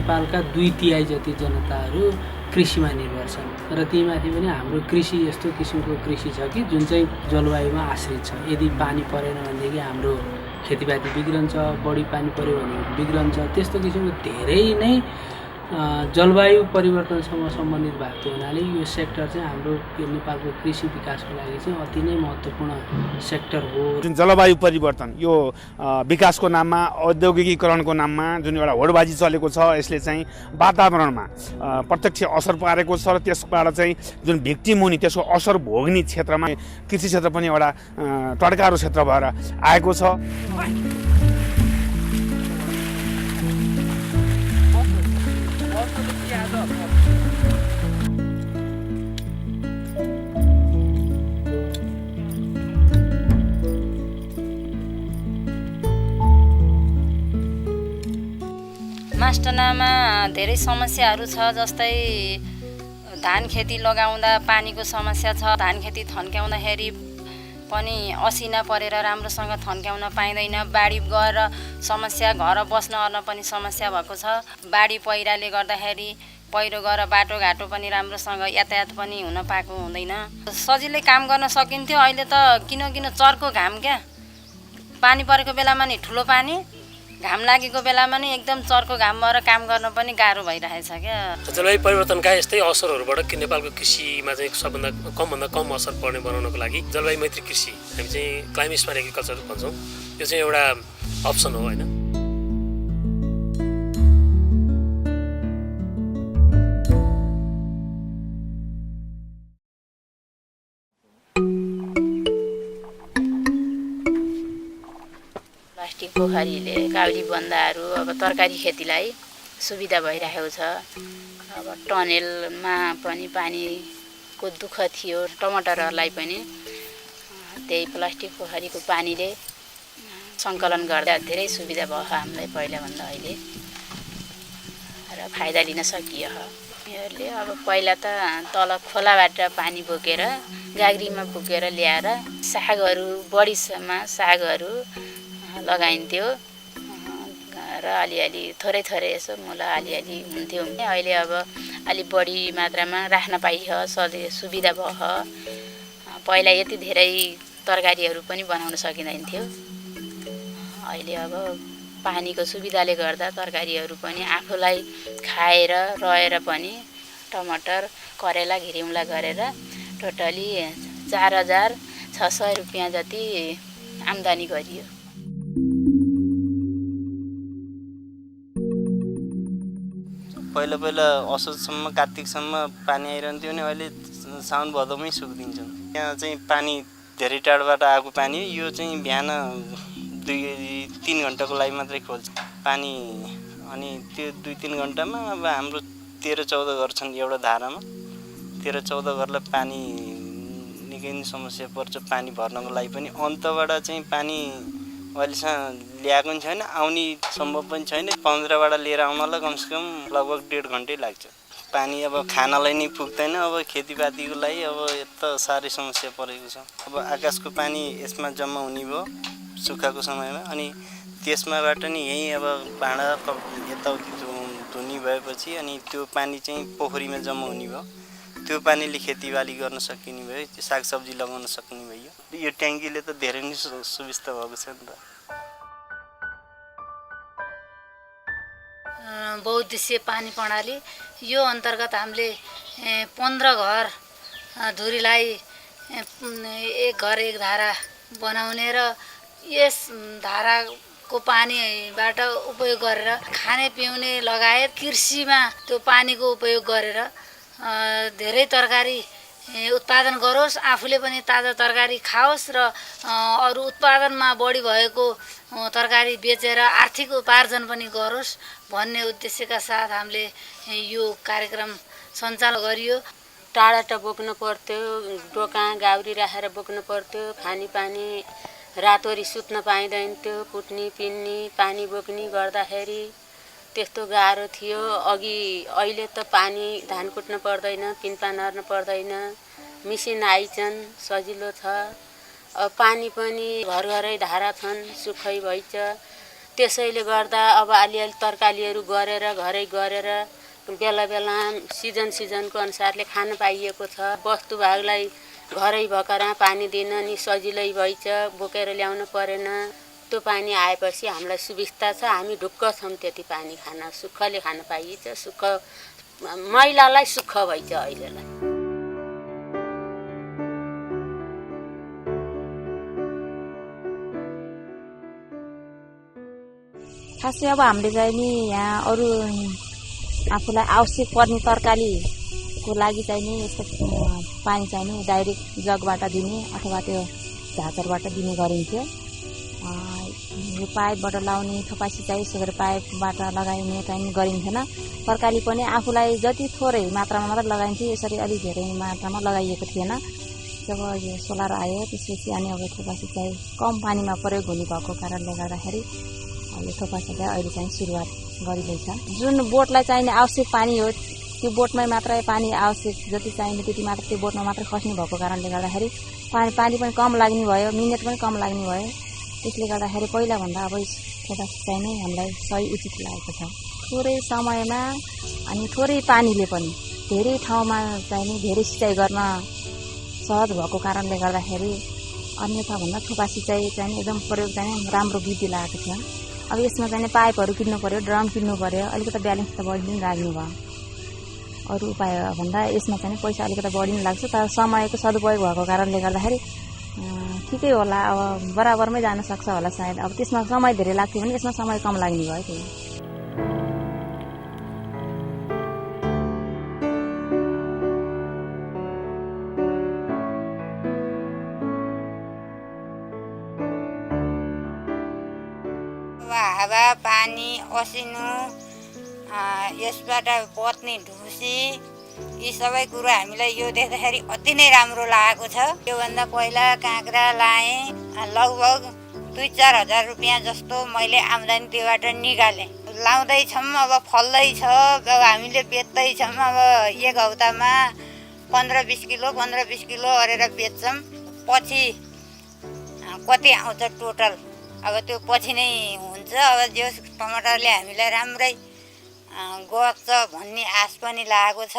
नेपालका 2/3 जति जनताहरू कृषिमा निर्भर छन् र तीमाथि पनि हाम्रो कृषि यस्तो किसिमको कृषि छ कि जुन चाहिँ जलवायुमा आश्रित छ। यदि पानी परेन भनेदेखि हाम्रो खेतीपाती बिग्रन्छ, बढी पानी पर्यो भने बिग्रन्छ। त्यस्तो किसिमको धेरै नै जलवायु परिवर्तनसँग सम्बन्धित भएको हुनाले यो सेक्टर चाहिँ हाम्रो नेपालको कृषि विकासको लागि चाहिँ अति नै महत्त्वपूर्ण सेक्टर हो। जुन जलवायु परिवर्तन यो विकासको नाममा औद्योगिकीकरणको नाममा जुन एउटा होडबाजी चलेको छ यसले चाहिँ वातावरणमा प्रत्यक्ष असर पारेको छ र त्यसबाट चाहिँ जुन भिक्टिम हुने त्यसको असर भोग्ने क्षेत्रमा कृषि क्षेत्र पनि एउटा टड्कारो क्षेत्र भएर आएको छ। मास्टनामा धेरै समस्याहरू छ, जस्तै धान खेती लगाउँदा पानीको समस्या छ। धान खेती थन्क्याउँदाखेरि पनि असिना परेर राम्रोसँग थन्क्याउन पाइँदैन। बाढी गएर समस्या, घर बस्न अर्न पनि समस्या भएको छ। बाढी पहिराले गर्दाखेरि पहिरो गएर बाटोघाटो पनि राम्रोसँग यातायात पनि हुन पाएको हुँदैन। सजिलै काम गर्न सकिन्थ्यो, अहिले त किन चर्को घाम क्या। पानी परेको बेलामा नि ठुलो पानी, घाम लागेको बेलामा नि एकदम चर्को घाम भएर काम गर्न पनि गाह्रो भइरहेछ क्या। जलवायु परिवर्तनका यस्तै असरहरूबाट कि नेपालको कृषिमा चाहिँ सबभन्दा कमभन्दा कम असर पर्ने बनाउनको लागि जलवायु मैत्री कृषि, हामी चाहिँ क्लाइमेट स्मार्ट एग्रिकल्चर भन्छौँ, यो चाहिँ एउटा अप्सन हो होइन। प्लास्टिक पोखरीले काउली बन्दाहरू अब तरकारी खेतीलाई सुविधा भइरहेको छ। अब टनेलमा पनि पानीको दुःख थियो, टमाटरहरूलाई पनि त्यही प्लास्टिक पोखरीको पानीले सङ्कलन गर्दा धेरै सुविधा भयो हामीलाई पहिलाभन्दा अहिले र फाइदा लिन सकियो। यहरूले अब पहिला त तल खोलाबाट पानी बोकेर गाग्रीमा बोकेर ल्याएर सागहरू, बढीमा सागहरू लगाइन्थ्यो र अलिअलि थोरै यसो मुला अलिअलि हुन्थ्यो। अहिले अब अलि बढी मात्रामा राख्न पाइयो, सजिलो सुविधा भयो। पहिला यति धेरै तरकारीहरू पनि बनाउन सकिँदैन थियो। अहिले अब पानीको सुविधाले गर्दा तरकारीहरू पनि आफूलाई खाएर रहेर पनि टमाटर, करेला, घिरिउँला गरेर टोटली 4,600 रुपियाँ जति आम्दानी गरियो। पहिला असोजसम्म कार्तिकसम्म पानी आइरहन्थ्यो भने अहिले साउन भदौमै सुकिदिन्छन्। यहाँ चाहिँ पानी धेरै टाढोबाट आएको पानी, यो चाहिँ बिहान 2-3 घन्टाको लागि मात्रै खोल्छ पानी। अनि त्यो 2-3 घन्टामा अब हाम्रो 13-14 घर छन् एउटा धारामा। 13-14 घरलाई पानी निकै नै समस्या पर्छ पानी भर्नको लागि पनि। अन्तबाट चाहिँ पानी अहिलेसम्म ल्याएको पनि छैन, आउने सम्भव पनि छैन। 15बाट लिएर आउनलाई कमसेकम लगभग 1.5 घन्टै लाग्छ। पानी अब खानलाई नै पुग्दैन। अब खेतीपातीको लागि अब यता साह्रै समस्या परेको छ। अब आकाशको पानी यसमा जम्मा हुने भयो सुक्खाको समयमा, अनि त्यसमाबाट नि यहीँ अब भाँडा यताउति धुनी भएपछि अनि त्यो पानी चाहिँ पोखरीमा जम्मा हुने भयो। त्यो पानीले खेतीबाली गर्न सकिने भयो, सागसब्जी लगाउन सक्ने भयो। यो ट्याङ्कीले त धेरै नै सुविस्ता भएको छ नि त। बहुउद्देश्य पानी प्रणाली यो अन्तर्गत हामीले 15 घर धुरीलाई एक घर एक धारा बनाउने र यस धाराको पानीबाट उपयोग गरेर खाने पिउने लगायत कृषिमा त्यो पानीको उपयोग गरेर धेरै तरकारी उत्पादन गरोस्, आफूले पनि ताजा तरकारी खाओस् र अरू उत्पादनमा बढी भएको तरकारी बेचेर आर्थिक उपार्जन पनि गरोस् भन्ने उद्देश्यका साथ हामीले यो कार्यक्रम सञ्चालन गरियो। टाढा बोक्न पर्थ्यो, डोका गाउरी राखेर बोक्न पर्थ्यो। खानेपानी रातोरी सुत्न पाइँदैन थियो, कुट्नी पिन्नी पानी बोक्नी गर्दाखेरि त्यस्तो गाह्रो थियो। अहिले त पानी धान कुट्न पर्दैन, पिनपान हार्न पर्दैन, मिसिन आइछन्, सजिलो छ। अब पानी पनि घर घरै धारा छन्, सुखै भइछ। त्यसैले गर्दा अब अलिअलि तरकारीहरू गरेर घरै गरेर बेला बेला सिजनको अनुसारले खान पाइएको छ। वस्तु भागलाई घरै भएकर पानी दिन नि सजिलै भइछ, बोकेर ल्याउनु परेन। त्यो पानी आएपछि हामीलाई सुविस्ता छ, हामी ढुक्क छौँ। त्यति पानी खान सुखले खान पाइन्छ, सुख महिलालाई सुख भइछ अहिलेलाई। खासै अब हामीले चाहिँ नि यहाँ अरू आफूलाई आवश्यक पर्ने तरकारीको लागि चाहिँ नि यस्तो पानी चाहिँ नि डाइरेक्ट जगबाट दिने अथवा त्यो झाँचरबाट दिने गरिन्थ्यो। यो पाइपबाट लाउने थोपा सिँचाइ यसो गरेर पाइपबाट लगाइने चाहिँ गरिन्थेन। तरकारी पनि आफूलाई जति थोरै मात्रामा मात्र लगाइन्थ्यो, यसरी अलि धेरै मात्रामा लगाइएको थिएन। जब यो सोलर आयो त्यसपछि अनि अब थोपा सिँचाइ कम पानीमा प्रयोग हुने भएको कारणले गर्दाखेरि यो थोपा सिँचाइ अहिले चाहिँ सुरुवात गरिँदैछ। जुन बोटलाई चाहिने आवश्यक पानी हो त्यो बोटमै मात्रै पानी आवश्यक जति चाहिने त्यति मात्र त्यो बोटमा मात्रै खस्ने भएको कारणले गर्दाखेरि पानी पनि कम लाग्ने भयो, मिहिनेत पनि कम लाग्ने भयो। त्यसले गर्दाखेरि पहिलाभन्दा अब थोपा सिँचाइ नै हामीलाई सही उचित लागेको छ। थोरै समयमा अनि थोरै पानीले पनि धेरै ठाउँमा चाहिँ धेरै सिँचाइ गर्न सहज भएको कारणले गर्दाखेरि अन्यथाभन्दा थोपा सिँचाइ चाहिँ एकदम प्रयोग चाहिँ राम्रो वृद्धि लागेको छ। अब यसमा चाहिँ पाइपहरू किन्नु पर्यो, ड्रम किन्नु पर्यो, अलिकति ब्यालेन्स त बढी नै लाग्ने भयो। अरू उपाय भन्दा यसमा चाहिँ पैसा अलिकति बढी नै लाग्छ, तर समयको सदुपयोग भएको कारणले गर्दाखेरि ठिकै होला। अब बराबरमै जान सक्छ होला सायद। अब त्यसमा समय धेरै लाग्थ्यो भने यसमा समय कम लाग्ने भयो। त्यही हावा पानी असिनो यसबाट बत्ने ढुसी यी सबै कुरो हामीलाई यो देख्दाखेरि अति नै राम्रो लागेको छ। योभन्दा पहिला काँक्रा लाएँ, लगभग 2-4 हजार रुपियाँ जस्तो मैले आम्दानी त्योबाट निकालेँ। लाउँदैछौँ, अब फल्दैछ, अब हामीले बेच्दैछौँ। अब एक हप्तामा 15-20 किलो गरेर बेच्छौँ। पछि कति आउँछ टोटल अब त्यो पछि नै हुन्छ। अब जो टमाटरले हामीलाई राम्रै गर्छ भन्ने आश पनि लागेको छ।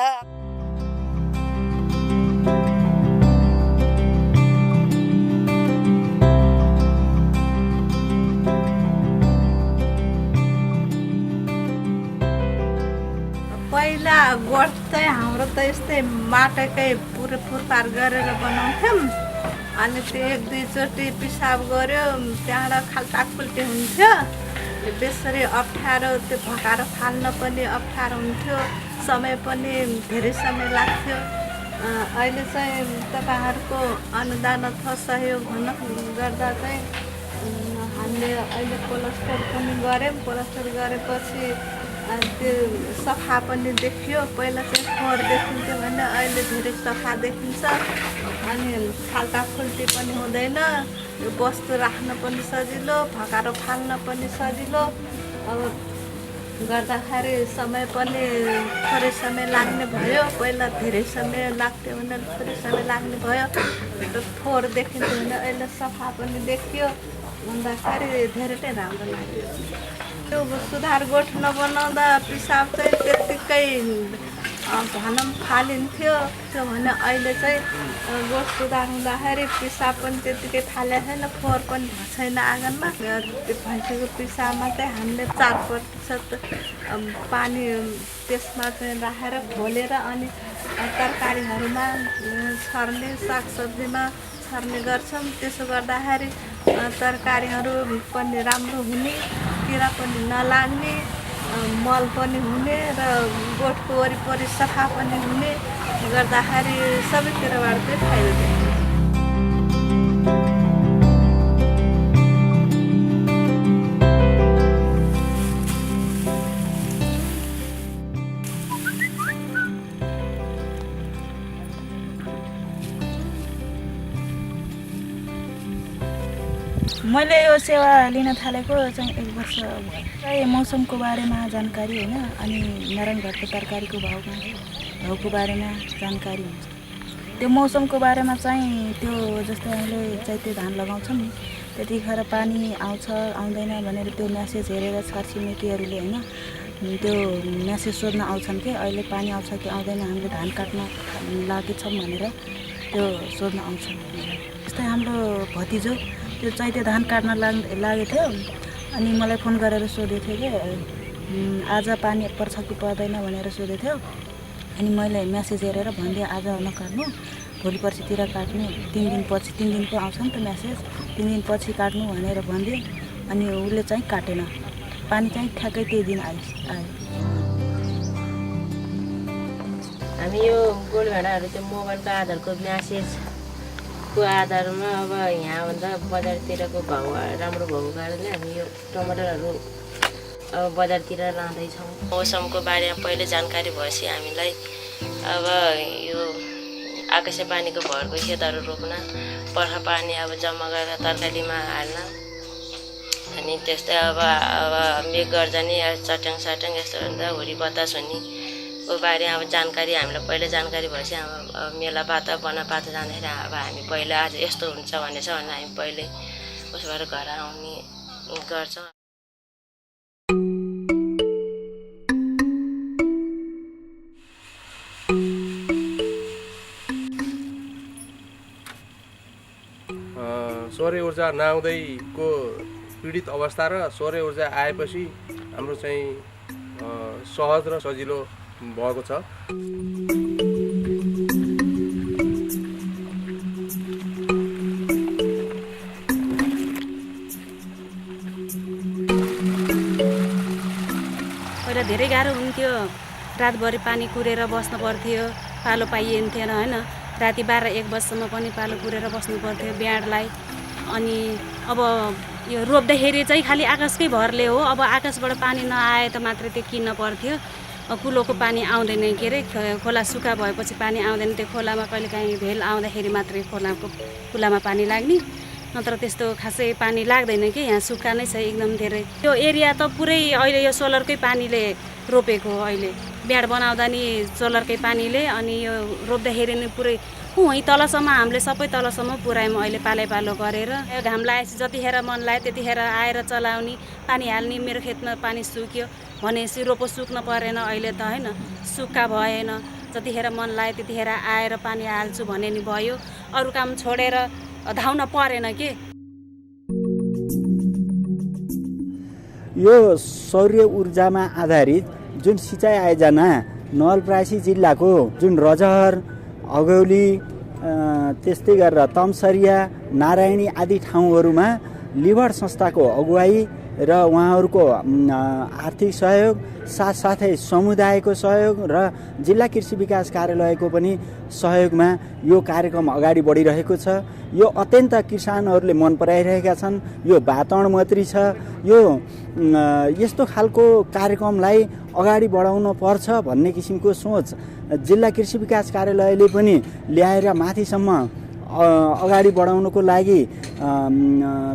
पहिला गोठ चाहिँ हाम्रो त यस्तै माटोकै पुरपुर पार गरेर बनाउँथ्यौँ। अनि त्यो 1-2 चोटि पिसाब गऱ्यो, त्यहाँबाट खाल्टाखुल्टी हुन्थ्यो। बेसरी अप्ठ्यारो, त्यो भकाएर फाल्न पनि अप्ठ्यारो हुन्थ्यो, समय पनि धेरै समय लाग्थ्यो। अहिले चाहिँ तपाईँहरूको अनुदान अथवा सहयोग हुन गर्दा चाहिँ हामीले अहिले प्लास्टर पनि गऱ्यौँ। प्लास्टर गरेपछि त्यो सफा पनि देखियो। पहिला चाहिँ फोहोर देखिन्थ्यो भने अहिले धेरै सफा देखिन्छ। अनि फाल्टाफुल्टी पनि हुँदैन, यो वस्तु राख्न पनि सजिलो, भकारो फाल्न पनि सजिलो। अब गर्दाखेरि समय पनि थोरै समय लाग्ने भयो। पहिला धेरै समय लाग्थ्यो भने थोरै समय लाग्ने भयो। फोहोर देखिन्थ्यो भने अहिले सफा पनि देखियो भन्दाखेरि धेरै नै राम्रो लाग्यो। त्यो सुधार गोठ नबनाउँदा पिसाब चाहिँ त्यत्तिकै भनौँ फालिन्थ्यो। त्यो भने अहिले चाहिँ गोठ सुधार हुँदाखेरि पिसाब पनि त्यत्तिकै फालेको छैन, फोहोर पनि भएको छैन आँगनमा। त्यो भैँसीको पिसाबमा चाहिँ हामीले 4% पानी त्यसमा चाहिँ राखेर घोलेर अनि तरकारीहरूमा छर्ने, सागसब्जीमा छर्ने गर्छौँ। त्यसो गर्दाखेरि तरकारीहरू पनि राम्रो हुने, किरा पनि नलाग्ने, मल पनि हुने र गोठको वरिपरि सफा पनि हुने गर्दाखेरि सबैतिरबाट चाहिँ फाइदा देख्छ। मैले यो सेवा लिन थालेको चाहिँ 1 वर्ष भयो। मौसमको बारेमा जानकारी होइन, अनि नारायणघाटको तरकारीको भाउको बारेमा जानकारी हुन्छ। त्यो मौसमको बारेमा चाहिँ त्यो जस्तै हामीले चैते धान लगाउँछौँ नि, त्यतिखेर पानी आउँछ आउँदैन भनेर त्यो म्यासेज हेरेर छरछिमेकीहरूले होइन त्यो म्यासेज सोध्न आउँछन् कि अहिले पानी आउँछ कि आउँदैन हामीले धान काट्न लागेछौँ भनेर त्यो सोध्न आउँछन्। जस्तै हाम्रो भतिजो त्यो चैते धान काट्न लागेको थियो अनि मलाई फोन गरेर सोधेको थियो कि आज पानी पर्छ कि पर्दैन भनेर सोधेको थियो। अनि मैले म्यासेज हेरेर भनिदिएँ आज नकाट्नु भोलि पर्सितिर काट्नु 3 दिनपछि 3 दिनको आउँछ नि त म्यासेज 3 दिनपछि काट्नु भनेर भनिदिएँ। अनि उसले चाहिँ काटेन पानी चाहिँ ठ्याक्कै त्यही दिन आयो। हामी यो गोलभेडाहरू त्यो मोबाइलको आधारको म्यासेजको आधारमा अब यहाँभन्दा बजारतिरको भाउ राम्रो भएको कारणले हामी यो टमाटरहरू अब बजारतिर लाँदैछौँ। मौसमको बारेमा पहिले जानकारी भएपछि हामीलाई अब यो आकाशे पानीको भरको खेतहरू रोप्न बर्खा पानी अब जम्मा गरेर तरकारीमा हाल्न अनि त्यस्तै अब मेघ गर्जनी चट्याङ साट्याङ यस्तो हुँदा हुरी बतास हुनेको बारेमा अब जानकारी हामीलाई पहिले जानकारी भएपछि अब मेलापात बनापात जाँदाखेरि अब हामी पहिला आज यस्तो हुन्छ भनेछ भने हामी पहिले उसो भएर घर आउने गर्छौँ। सौर्य ऊर्जा नआउँदैको पीडित अवस्था र सौर्य ऊर्जा आएपछि हाम्रो चाहिँ सहज र सजिलो भएको छ। पहिला धेरै गाह्रो हुन्थ्यो रातभरि पानी कुरेर बस्नु पर्थ्यो पालो पाइएन्थेन होइन राति 12-1 बजीसम्म पनि पालो कुरेर बस्नु पर्थ्यो ब्याडलाई। अनि अब यो रोप्दाखेरि चाहिँ खालि आकाशकै भरले हो अब आकाशबाट पानी नआए त मात्रै त्यो किन्न पर्थ्यो। कुलोको पानी आउँदैन के अरे खोला सुक्खा भएपछि पानी आउँदैन त्यो खोलामा कहिलेकाहीँ भेल आउँदाखेरि मात्रै कुलामा पानी लाग्ने नत्र त्यस्तो खासै पानी लाग्दैन कि यहाँ सुक्खा नै छ एकदम धेरै। यो एरिया त पुरै अहिले यो सोलरकै पानीले रोपेको अहिले ब्याड बनाउँदा नि सोलरकै पानीले अनि यो रोप्दाखेरि नि पुरै वहीँ तलसम्म हामीले सबै तलसम्म पुऱ्यायौँ अहिले पालो गरेर। घाम लागेपछि जतिखेर मन लाग्यो त्यतिखेर आएर चलाउने पानी हाल्ने। मेरो खेतमा पानी सुक्यो भनेपछि रोपो सुक्न परेन अहिले त होइन सुक्खा भएन जतिखेर मन लाग्यो त्यतिखेर आएर पानी हाल्छु भने नि भयो अरू काम छोडेर धाउन परेन के। यो सौर्य ऊर्जामा आधारित जुन सिँचाइ आयोजना नवलपरासी जिल्लाको जुन रजहर अगौली त्यस्तै गरेर तमसरिया नारायणी आदि ठाउँहरूमा लिभर संस्थाको अगुवाई र उहाँहरूको आर्थिक सहयोग साथसाथै समुदायको सहयोग र जिल्ला कृषि विकास कार्यालयको पनि सहयोगमा यो कार्यक्रम अगाडि बढिरहेको छ। यो अत्यन्त किसानहरूले मन पराइरहेका छन्। यो वातावरण मैत्री छ। यो यस्तो खालको कार्यक्रमलाई अगाडि बढाउन पर्छ भन्ने किसिमको सोच जिल्ला कृषि विकास कार्यालयले पनि ल्याएर माथिसम्म अगाडि बढाउनको लागि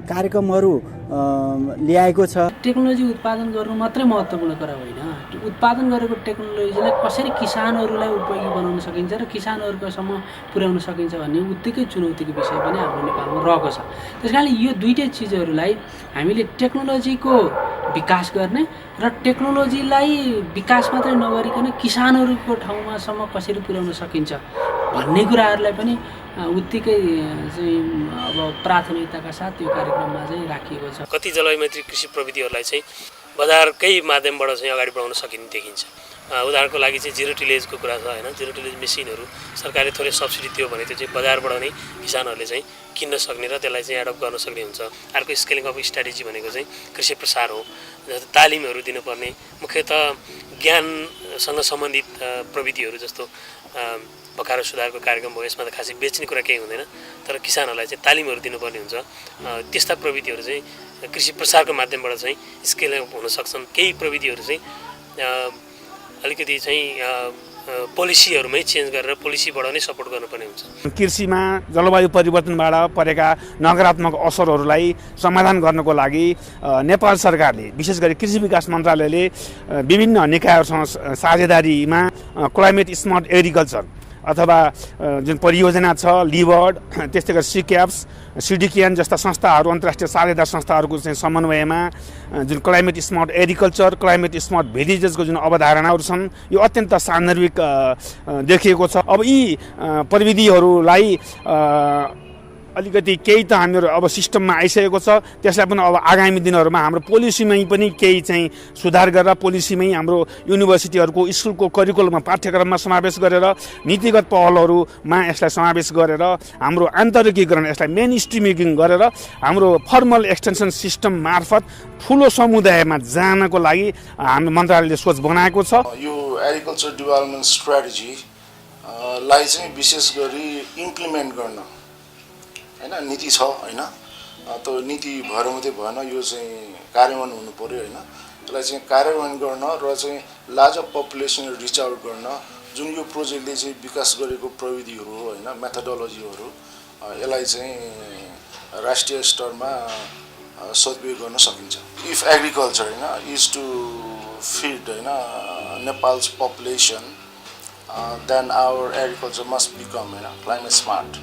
कार्यक्रमहरू ल्याएको छ। टेक्नोलोजी उत्पादन गर्नु मात्रै महत्त्वपूर्ण कुरा होइन उत्पादन गरेको टेक्नोलोजीलाई कसरी किसानहरूलाई उपयोगी बनाउन सकिन्छ र किसानहरूकोसम्म पुर्याउन सकिन्छ भन्ने उत्तिकै चुनौतीको विषय पनि हाम्रो नेपालमा रहेको छ। त्यस कारणले यो दुईटै चिजहरूलाई हामीले टेक्नोलोजीको विकास गर्ने र टेक्नोलोजीलाई विकास मात्रै नगरिकन किसानहरूको ठाउँमासम्म कसरी पुर्याउन सकिन्छ भन्ने कुराहरूलाई पनि उत्तिकै चाहिँ अब प्राथमिकताका साथ यो कार्यक्रममा चाहिँ राखिएको छ। कति जलवायु मैत्री कृषि प्रविधिहरूलाई चाहिँ बजारकै माध्यमबाट चाहिँ अगाडि बढाउन सकिने देखिन्छ। उदाहरणको लागि चाहिँ जिरो टिलेजको कुरा छ होइन जिरो टिलेज मेसिनहरू सरकारले थोरै सब्सिडी दियो भने त्यो चाहिँ बजारबाट नै किसानहरूले चाहिँ किन्न सक्ने र त्यसलाई चाहिँ एडप्ट गर्न सक्ने हुन्छ। अर्को स्केलिङ अफ स्ट्राटेजी भनेको चाहिँ कृषि प्रसार हो। तालिमहरू दिनुपर्ने मुख्यतः ज्ञानसँग सम्बन्धित प्रविधिहरू जस्तो भर्खर सुधारको कार्यक्रम भयो यसमा त खासै बेच्ने कुरा केही हुँदैन तर किसानहरूलाई चाहिँ तालिमहरू दिनुपर्ने हुन्छ। त्यस्ता प्रविधिहरू चाहिँ कृषि प्रसारको माध्यमबाट चाहिँ स्केल अप हुन सक्छन्। केही प्रविधिहरू चाहिँ अलिकति चाहिँ पोलिसीहरूमै चेन्ज गरेर पोलिसीबाट नै सपोर्ट गर्नुपर्ने हुन्छ। कृषिमा जलवायु परिवर्तनबाट परेका नकारात्मक असरहरूलाई समाधान गर्नको लागि नेपाल सरकारले विशेष गरी कृषि विकास मन्त्रालयले विभिन्न निकायहरूसँग साझेदारीमा क्लाइमेट स्मार्ट एग्रिकल्चर अथवा जुन परियोजना छ लिवर्ड, त्यस्तै गरी सिक्याप्स, सिडिकिएन जस्ता संस्थाहरू, अन्तर्राष्ट्रिय साझेदार संस्थाहरूको चाहिँ समन्वयमा जुन climate smart agriculture, climate smart भिलेजेसको जुन अवधारणाहरू छन् यो अत्यन्त सान्दर्भिक देखिएको छ। अब यी प्रविधिहरूलाई अलिकति केही त हामीहरू अब सिस्टममा आइसकेको छ, त्यसलाई पनि अब आगामी दिनहरूमा हाम्रो पोलिसीमै पनि केही चाहिँ सुधार गरेर पोलिसीमै हाम्रो युनिभर्सिटीहरूको स्कुलको करिकुलममा पाठ्यक्रममा समावेश गरेर नीतिगत पहलहरूमा यसलाई समावेश गरेर हाम्रो आन्तरिकीकरण, यसलाई मेन स्ट्रिमिङ गरेर हाम्रो फर्मल एक्सटेन्सन सिस्टम मार्फत ठुलो समुदायमा जानको लागि हाम्रो मन्त्रालयले सोच बनाएको छ। यो एग्रिकल्चर डेभलपमेन्ट स्ट्राटेजी लाई चाहिँ विशेष गरी इम्प्लिमेन्ट गर्न हैन नीति छ हैन, त्यो नीति भएर मात्रै भएन, यो चाहिँ कार्यान्वयन हुनु पर्यो हैन। यसलाई चाहिँ कार्यान्वयन गर्न र चाहिँ लार्जर पपुलेसन रिच आउट गर्न जुन यो प्रोजेक्टले चाहिँ विकास गरेको प्रविधिहरू हो हैन, मेथोडोलोजीहरू, यसलाई चाहिँ राष्ट्रिय स्तरमा सदुपयोग गर्न सकिन्छ। इफ एग्रिकल्चर हैन इज टु फिड हैन Nepals population, then our agriculture must become climate smart.